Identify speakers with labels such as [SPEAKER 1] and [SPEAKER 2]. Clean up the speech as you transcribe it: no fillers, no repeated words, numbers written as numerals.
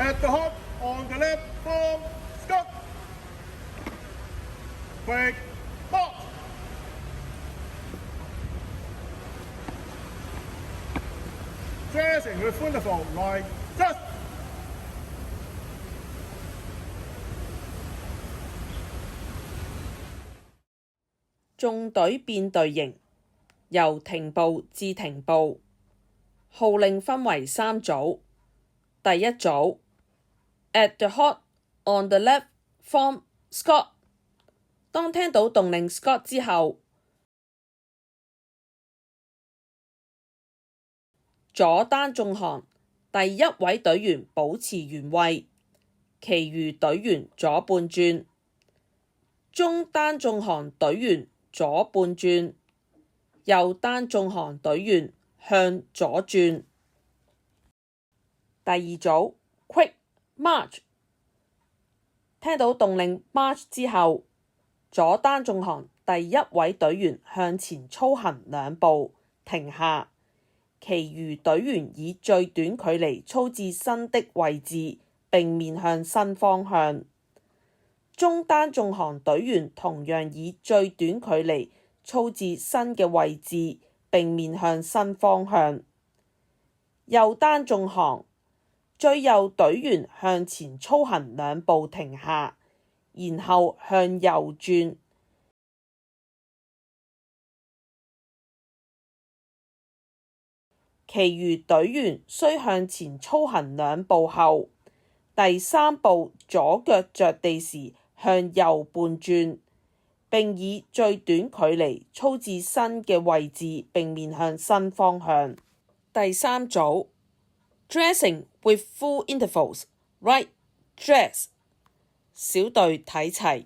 [SPEAKER 1] At the hop on the left, form, Scott. Quick, march. Dressing with wonderful, right, just.
[SPEAKER 2] 縱隊變隊形，由停步至停步。號令分為3組。第一組 At the hop on the left, form Scott。當聽到動令 Scott 之後，左單縱行第一位隊員保持原位，其餘隊員左半轉。中單縱行隊員左半轉，右單縱行隊員向左轉。第二組 Quick March， 聽到動令 March 之後，左單縱行第一位隊員向前操行2步，停下，其餘隊員以最短距離操至新的位置並面向新方向。中單縱行隊員同樣以最短距離操至新嘅位置並面向新方向。右單縱行最右隊員向前操行2步停下，然後向右轉。其餘隊員需向前操行2步後，第3步左腳着地時向右半轉，並以最短距離操至新嘅位置並面向新方向。第3組 Dressing with full intervals, right, dress。小隊睇齊。